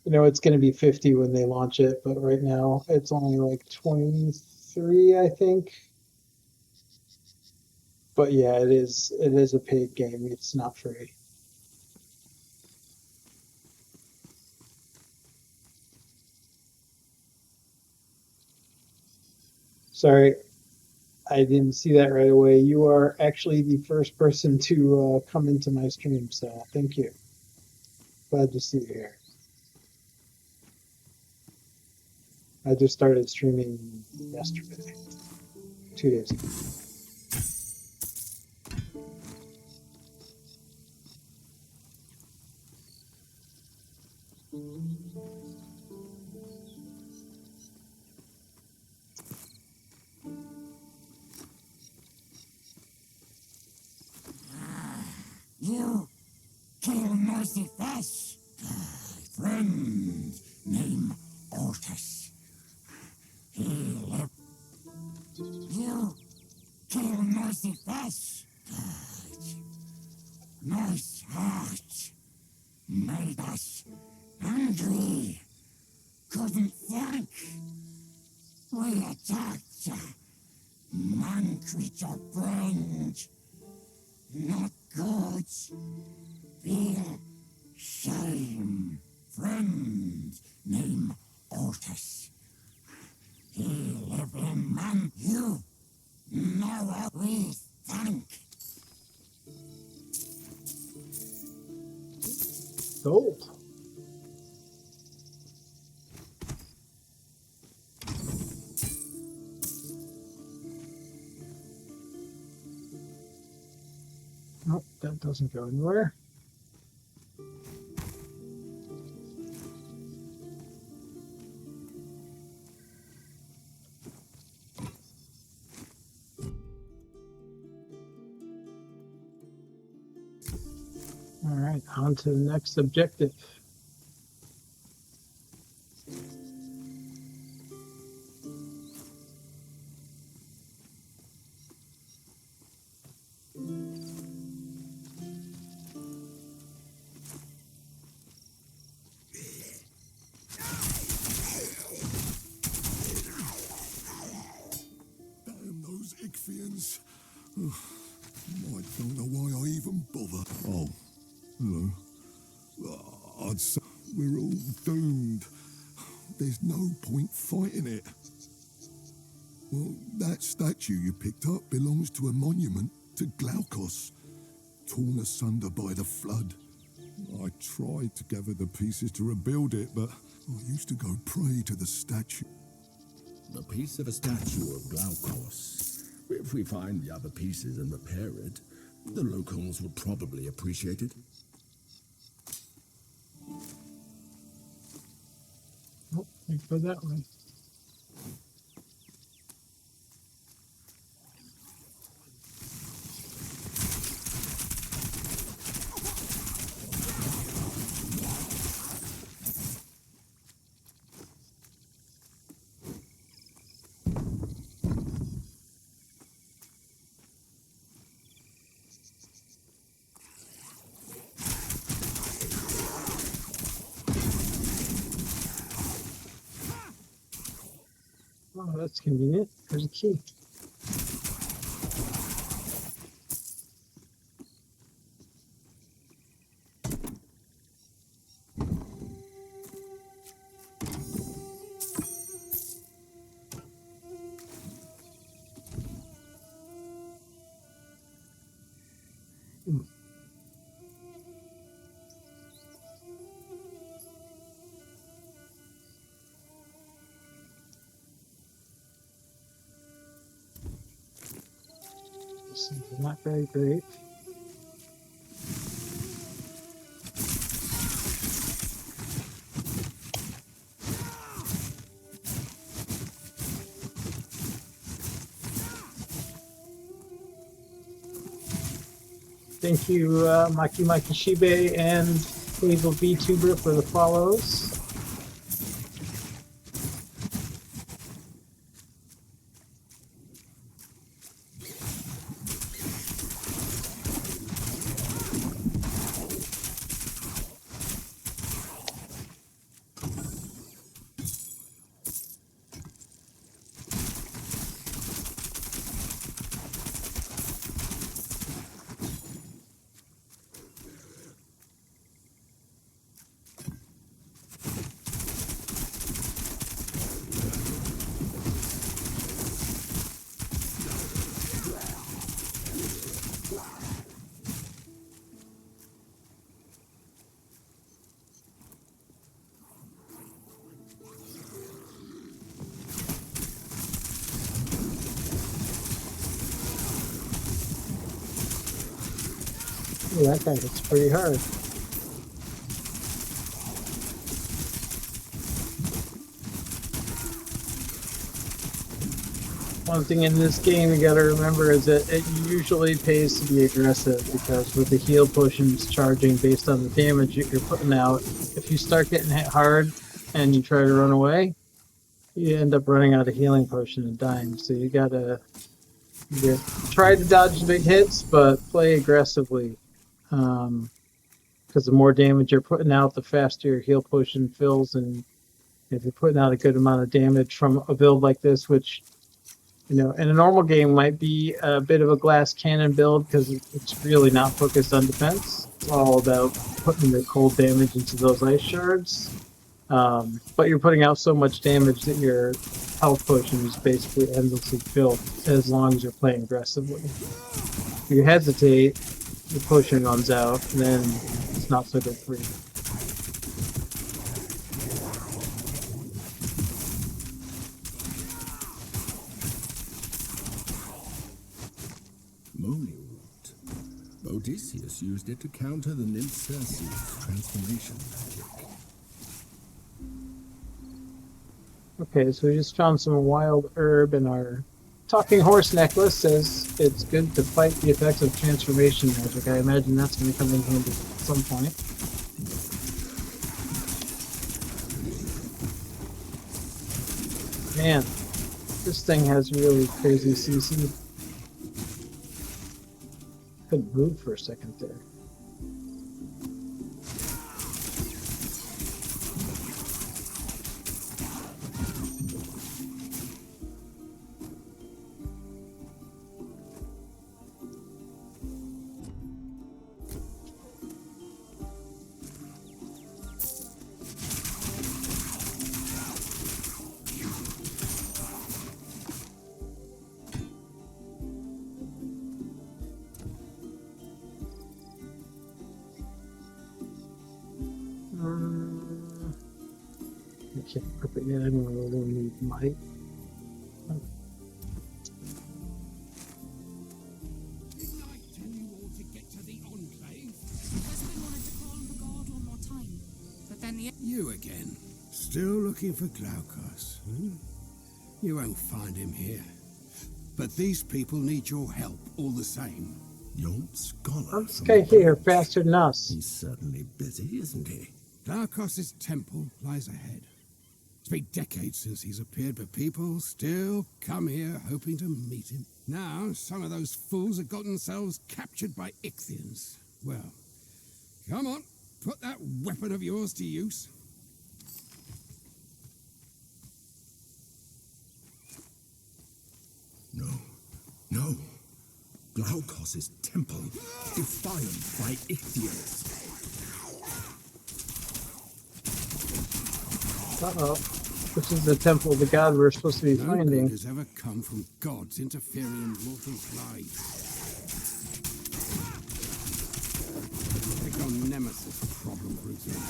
it's going to be 50 when they launch it, but right now it's only like 23, I think. But yeah, it is a paid game. It's not free. Sorry, I didn't see that right away. You are actually the first person to come into my stream, so thank you. Glad to see you here. I just started streaming yesterday, 2 days ago. You kill noisy fish. Friend named Otis. He lived. You kill noisy fish. Nice heart. Made us angry. Couldn't think. We attacked. Man creature friend. Not good. Feel shame. Friend named Otis. He live in man. You know what we think. Gold. Oh, that doesn't go anywhere. All right, on to the next objective. Damn those Ichthyians. I don't know why I even bother. Oh, hello. I'd say we're all doomed. There's no point fighting it. Well, that statue you picked up belongs to a monument to Glaukos, torn asunder by the flood. I tried to gather the pieces to rebuild it, but I used to go pray to the statue. The piece of a statue of Glaukos. If we find the other pieces and repair it, the locals will probably appreciate it. Oh, I go that way. Oh, that's convenient. There's a key. This is not very great. Thank you, Maki Maki Shibe and Evil VTuber for the follows. Ooh, that guy hits pretty hard. One thing in this game you gotta remember is that it usually pays to be aggressive, because with the heal potions charging based on the damage you're putting out, if you start getting hit hard and you try to run away, you end up running out of healing potion and dying. So you gotta try to dodge the big hits, but play aggressively. Because the more damage you're putting out, the faster your heal potion fills, and if you're putting out a good amount of damage from a build like this, which, you know, in a normal game might be a bit of a glass cannon build because it's really not focused on defense. It's all about putting the cold damage into those ice shards. But you're putting out so much damage that your health potion is basically endlessly filled as long as you're playing aggressively. If you hesitate, the potion runs out, and then it's not so good for you. Moly root. Odysseus used it to counter the nymph Circe's transformation magic. Okay, so we just found some wild herb, and our talking horse necklace says it's good to fight the effects of transformation magic. I imagine that's going to come in handy at some point. Man, this thing has really crazy CC. Couldn't move for a second there. I can't equip it yet. I don't really need might. You again. Still looking for Glaukos, hmm? You won't find him here. But these people need your help all the same. Your scholar. This guy here faster than us. He's certainly busy, isn't he? Glaukos' temple lies ahead. It's been decades since he's appeared, but people still come here hoping to meet him. Now, some of those fools have got themselves captured by Ichthyans. Well, come on, put that weapon of yours to use. No. No. Glaukos' temple, defiled by Ichthyans. Uh-oh. This is the temple of the god we're supposed to be No finding. good has ever come from gods interfering in mortals' lives. Make your nemesis a problem for example.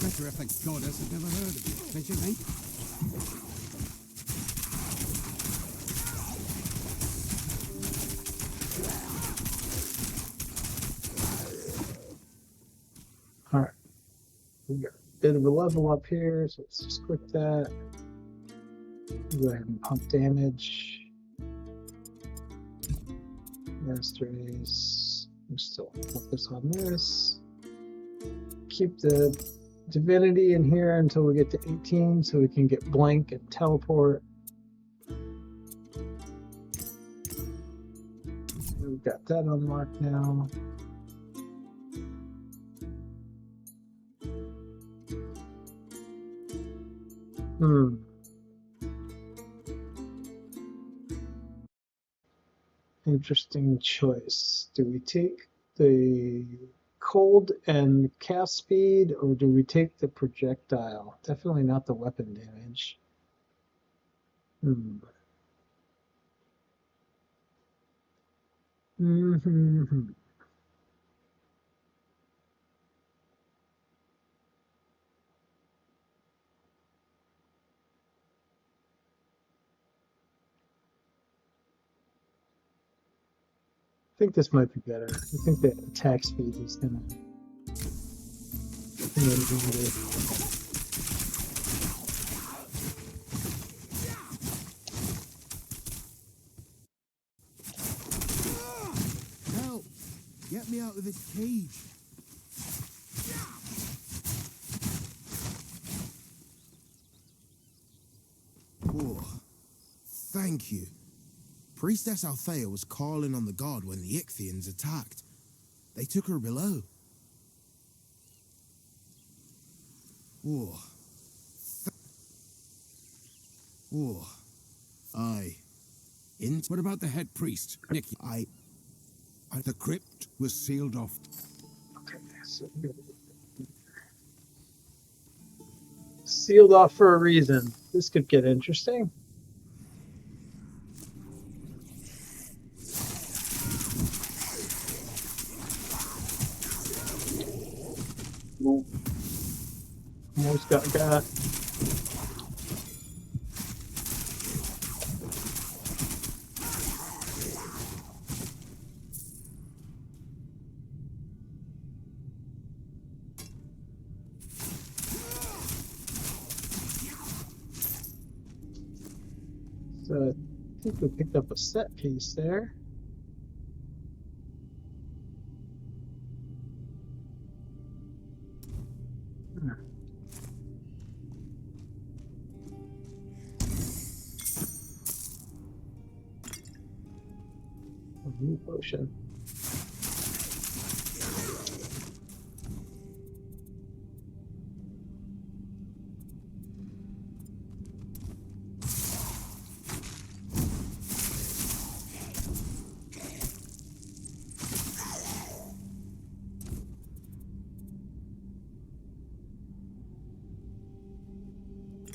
Better if the goddess had never heard of you, don't you think? Alright. We got a bit of a level up here, so let's just click that. Go ahead and pump damage. Master Ace. I'm still focus on this. keep the divinity in here until we get to 18 so we can get blank and teleport. We've got that unlocked now. Interesting choice. Do we take the cold and cast speed, or do we take the projectile? Definitely not the weapon damage. I think this might be better. I think the attack speed is gonna be better. Help! Get me out of this cage. Oh, thank you. Priestess Althea was calling on the god when the Ichthyans attacked. They took her below. Oh. Oh. What about the head priest, Nicky? The crypt was sealed off. Okay, so sealed off for a reason. This could get interesting. Almost got. So I think we picked up a set piece there. A new potion.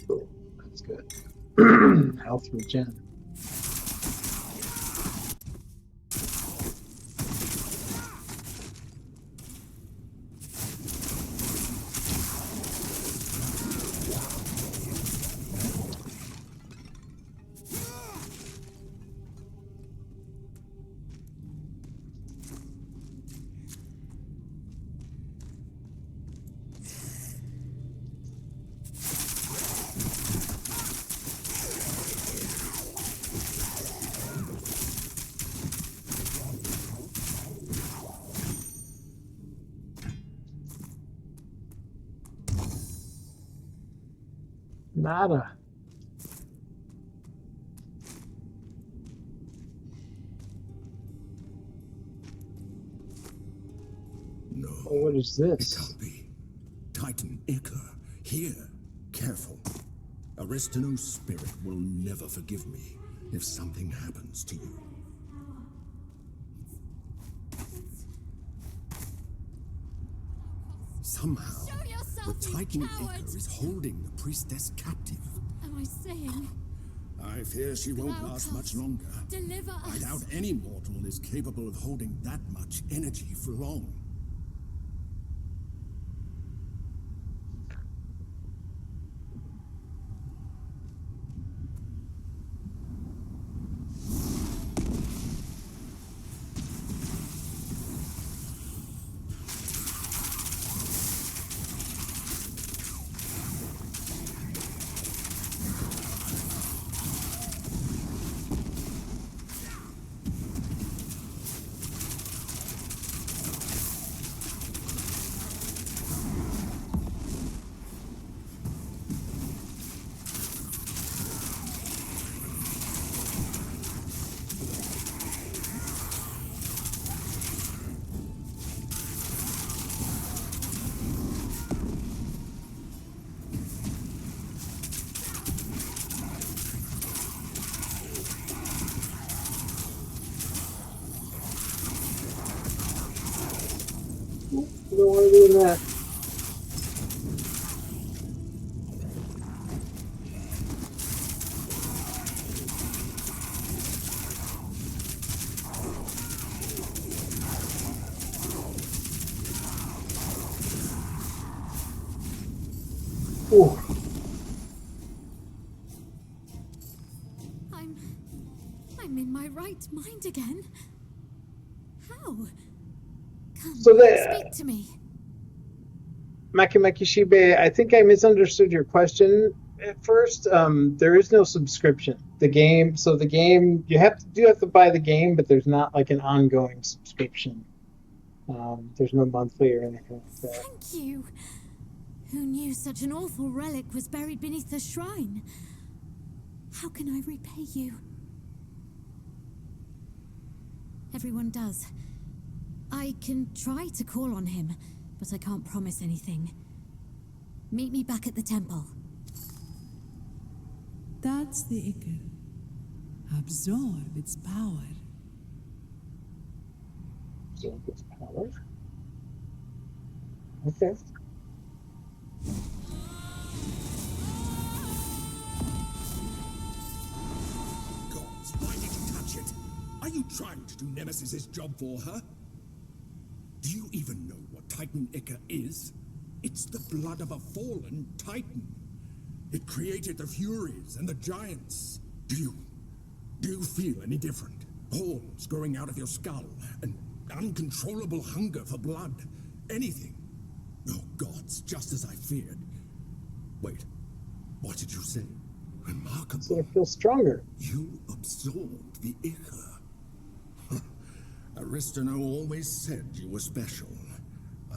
Cool. That's good. Health regen. Nada. No. Oh, what is It this? can't be. Titan Ichor, here. Careful. Aristino's spirit will never forgive me if something happens to you. Somehow, Show yourself, the you Titan coward! Ichor is holding the priestess captive. Am I saying? I fear she won't last much longer. Deliver us. I doubt any mortal is capable of holding that much energy for long. don't want to be in that. Ooh. I'm in my right mind again. How? Come, So speak to me. Makimaki Shibe, I think I misunderstood your question at first. There is no subscription. The game, you have to buy the game, but there's not like an ongoing subscription. There's no monthly or anything like that. Thank you. Who knew such an awful relic was buried beneath the shrine? How can I repay you? Everyone does. I can try to call on him, but I can't promise anything. Meet me back at the temple. That's the Iker. Absorb its power. Absorb its power? Okay. Gods, why did you touch it? Are you trying to do Nemesis's job for her? Do you even know what Titan Iker is? It's the blood of a fallen Titan. It created the Furies and the Giants. Do you feel any different? Horns growing out of your skull, an uncontrollable hunger for blood. Anything. Oh gods, just as I feared. Wait, what did you say? Remarkable. So I feel stronger. You absorbed the Iker. Aristano always said you were special.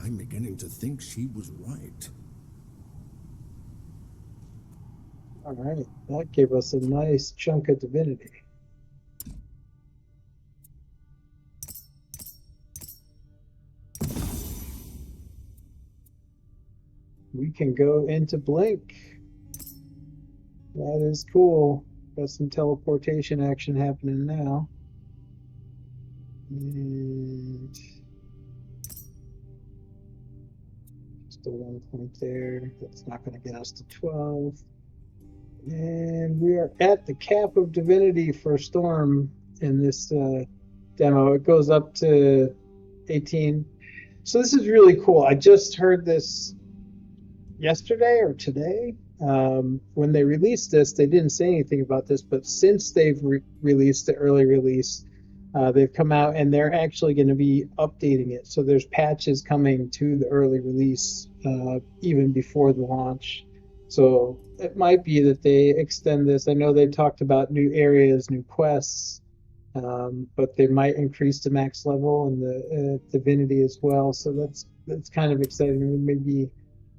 I'm beginning to think she was right. All right, that gave us a nice chunk of divinity. We can go into Blink. That is cool. Got some teleportation action happening now. And just a 1 point there. That's not going to get us to 12. And we are at the cap of divinity for Storm in this demo. It goes up to 18. So this is really cool. I just heard this yesterday or today. When they released this, they didn't say anything about this, but since they've released the early release, they've come out and they're actually going to be updating it. So there's patches coming to the early release even before the launch. So it might be that they extend this. I know they talked about new areas, new quests, but they might increase the max level and the divinity as well. So that's kind of exciting. Maybe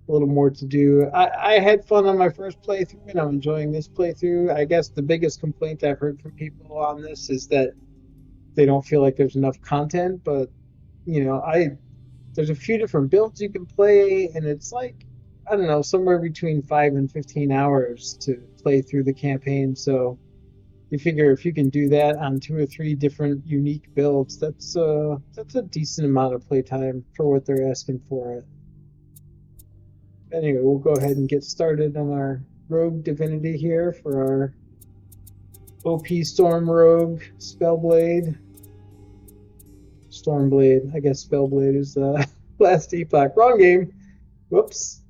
a little more to do. I had fun on my first playthrough, and I'm enjoying this playthrough. I guess the biggest complaint I've heard from people on this is that they don't feel like there's enough content. But there's a few different builds you can play, and it's like, I don't know, somewhere between 5 and 15 hours to play through the campaign. So you figure if you can do that on 2 or 3 different unique builds, that's a decent amount of playtime for what they're asking for it. Anyway, we'll go ahead and get started on our rogue divinity here for our OP Storm Rogue Spellblade. Stormblade. I guess Spellblade is the last epoch. Wrong game. Whoops.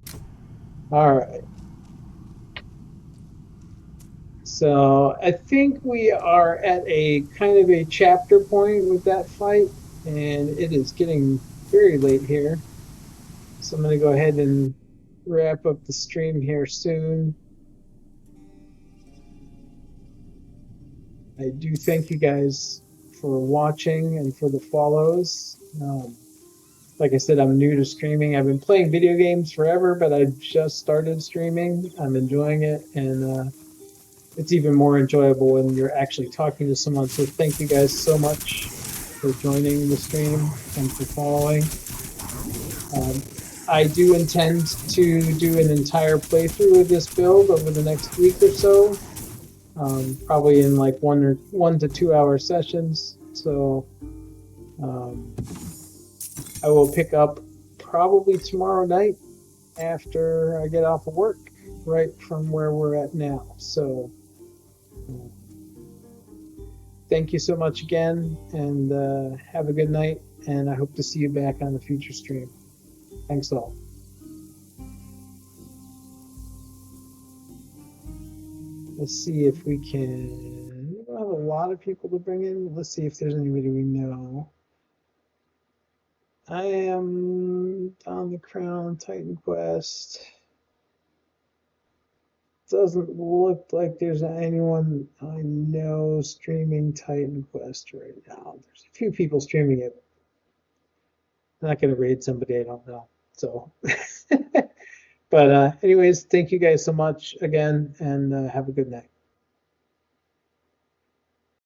Alright. So I think we are at a kind of a chapter point with that fight, and it is getting very late here. So I'm going to go ahead and wrap up the stream here soon. I do thank you guys for watching and for the follows. Like I said, I'm new to streaming. I've been playing video games forever, but I just started streaming. I'm enjoying it, and it's even more enjoyable when you're actually talking to someone. So thank you guys so much for joining the stream and for following. I do intend to do an entire playthrough of this build over the next week or so, probably in like 1 to 2 hour sessions. So I will pick up probably tomorrow night after I get off of work, right from where we're at now. So thank you so much again, and have a good night. And I hope to see you back on the future stream. Thanks all. Let's see if we can. We don't have a lot of people to bring in. Let's see if there's anybody we know. I am on the Crown Titan Quest. Doesn't look like there's anyone I know streaming Titan Quest right now. There's a few people streaming it. I'm not going to raid somebody I don't know. So, but anyways, thank you guys so much again, and have a good night.